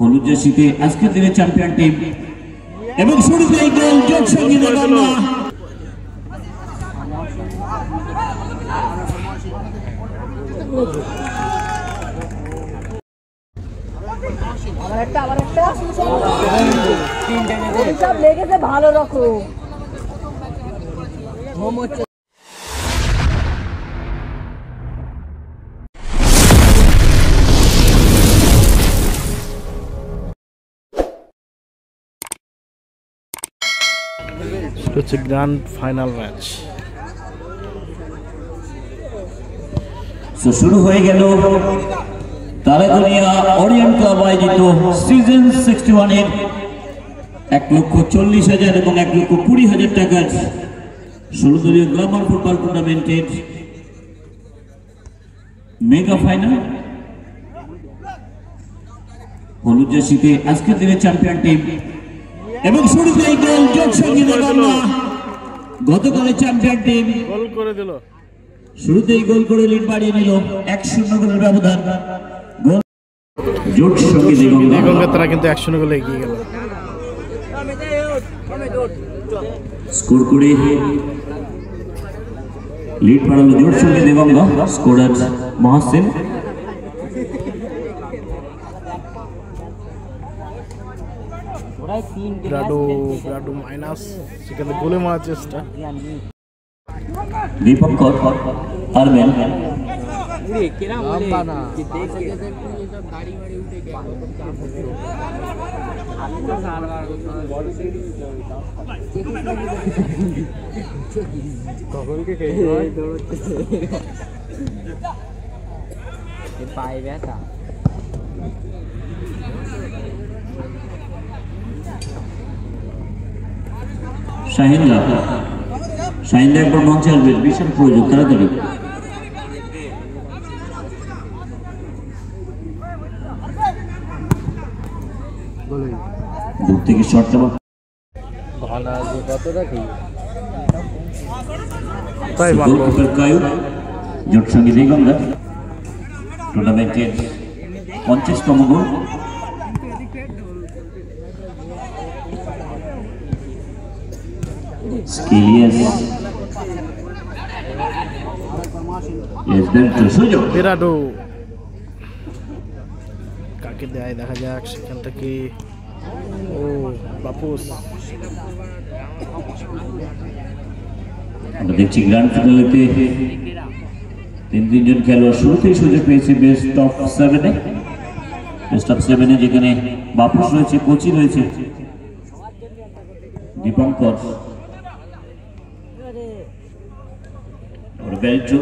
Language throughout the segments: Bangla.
হলুদ জার্সিতে আজকের দিনের চ্যাম্পিয়ন টিম এবং শুরুতেই গোল যোগ সঙ্গীত গঙ্গা। ভালো রকম হচ্ছে গ্র্যান্ড ফাইনাল ম্যাচ। শুরু হয়ে গেল তারাগনিয়া ওরিয়েন্ট ক্লাব আয়োজিত সিজন 61 এর 1,40,000 এবং 1,20,000 টাকার 16 দলীয় গ্ল্যামার ফুটবল টুর্নামেন্টের মেগা ফাইনাল। হলুদ জার্সিতে আজকের দিনের চ্যাম্পিয়ন টিম এবং শুরুতেই গোল যোগ সঙ্গীত গঙ্গা। গতকালের চ্যাম্পিয়ন টিম গোল করে দিল, শুরুতেই গোল করে লিড বাড়িয়ে নিল 1-0 গোলের ব্যবধান। গোল জোট সঙ্গীত গঙ্গা, তারা কিন্তু 1-0 গোলে এগিয়ে গেল। স্কোর করে লিড বাড়ালো জোট সঙ্গীত গঙ্গা। স্কোরার মহাসিন। ব্রাডো মাইনাস, সেখানে গোলে মারার চেষ্টা। দীপঙ্কর আরবেন পায়ে ব্যথা। শাহিন্দা একবার মঞ্চে আসবে, বিশাল প্রয়োজন তাড়াতাড়ি। দূর থেকে শটটা জোট সঙ্গীত গঙ্গা টুর্নামেন্টের 50তম গোল। কাকে দেয় দেখা যাক সেখান থেকে। ও বাপুস, আমরা দেখছি গ্র্যান্ড ফিনালেতে তিনজন খেলোয়াড় শুরুতেই সুযোগ পেয়েছে বেস্ট অফ 7-এ, যেখানে বাপুস রয়েছে, কোচি রয়েছে, দীপঙ্কর, বেলচো,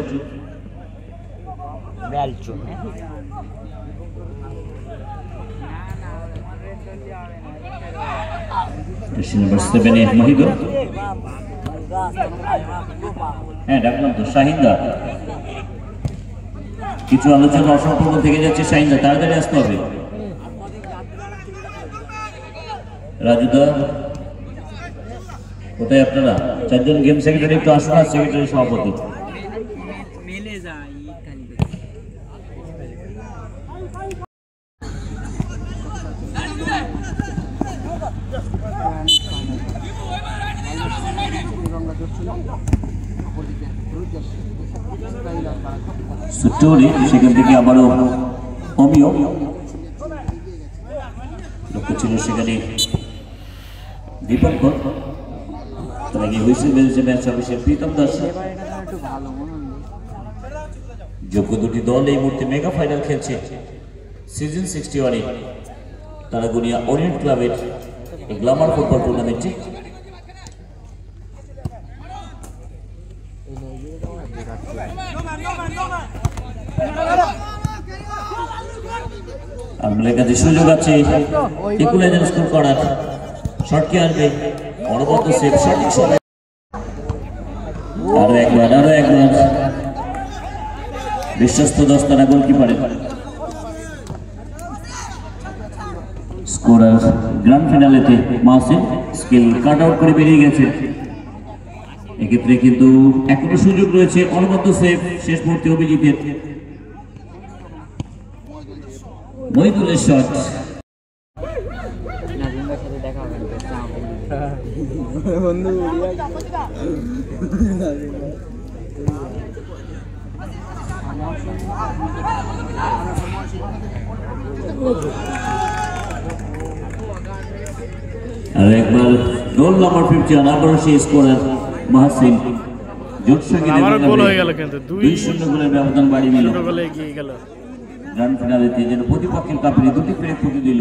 নম্বর 7-এ মহিদ। হ্যাঁ ডাকলাম তো, শাহিন্দা। কিছু আলোচনা অসম্পূর্ণ থেকে যাচ্ছে, শাহিন্দা তাড়াতাড়ি আসতে হবে। রাজুদা কোথায় আপনারা? 4 জন গেম সেক্রেটারি একটু আসুন, আর সেক্রেটারি সভাপতি। সেখান থেকে আবারও অমিয় লক্ষ্য ছিল, সেখানে দীপঙ্কর। তার আগে হুইসেল বেজেছে ম্যাচ অফিসের প্রীতম দাস। যোগ্য দুটি দল এই মুহূর্তে মেগা ফাইনাল খেলছে সিজন 61-এ তারাগনিয়া ওরিয়েন্ট ক্লাবের এই গ্ল্যামার ফুটবল টুর্নামেন্টে। আমাদের কাছে সুযোগ আছে ইকুয়ালাইজার স্কোর করার। শট কে আসবে? অনবদ্য সেভ, সঠিক সময়। আরো একবার বিশ্বস্ত দস্তানা গোলকিপারে। স্কোরার গ্র্যান্ড ফিনালেতে মাসিন স্কিল কাট আউট করে বেরিয়ে গেছে। এক্ষেত্রে কিন্তু এখনো সুযোগ রয়েছে, অনবদ্য সেভ শেষ মুহূর্তে অভিজিতের। মহিদুলের শট। বন্ধু আর একবার গোল নাম্বার 51 আবারও সেই স্কোরার মাহসিন জোট সঙ্গী আবারও গোল হয়ে গেল কিন্তু 2-0 গোলের ব্যবধান বাড়িয়ে নিল। ছোট গোলে এগিয়ে গেল। গ্র্যান্ড ফিনালেতে যেন প্রতিপক্ষের কাপড়ে দুটি পেরে ফুটে দিল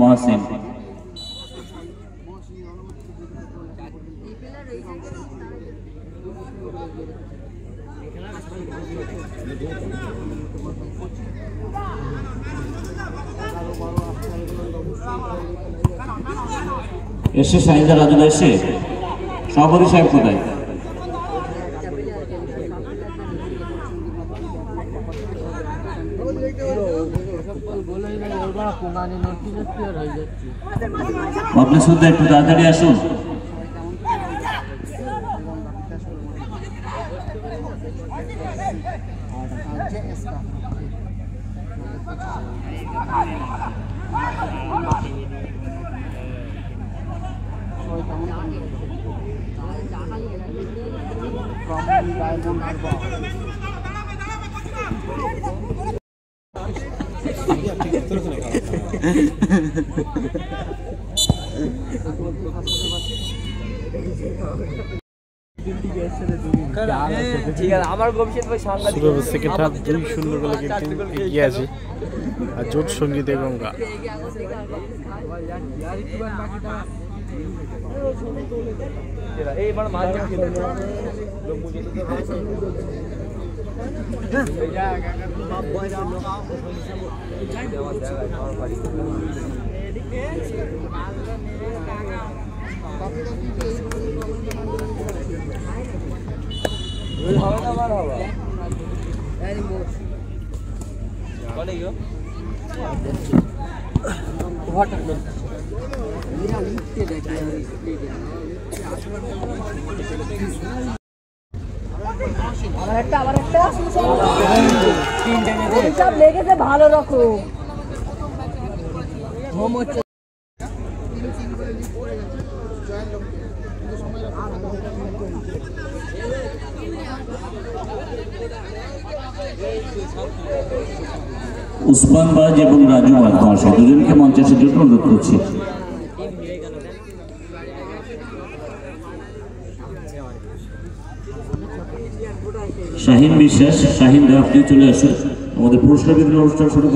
মাহসিন। এসে শাহিদা রাজুদা এসে সভাপতি সাহেব কোথায়? আপনি শুধু একটু তাড়াতাড়ি আসুন। আমার গবেষণা সেকেন্ড হাফ 2-0 গোলে কিন্তু এগিয়ে আছে আর জোট সঙ্গীতে গঙ্গা। সব লেগেছে ভালো রকম। উসমান বাজ এবং রাজু বাজ মহাশয় দুজনকে মঞ্চে আসার জন্য অনুরোধ করছি। শাহিন বিশ্বাস, শাহিন আপনি চলে আসুন, আমাদের পুরস্কার বিতরণ অনুষ্ঠান শুরু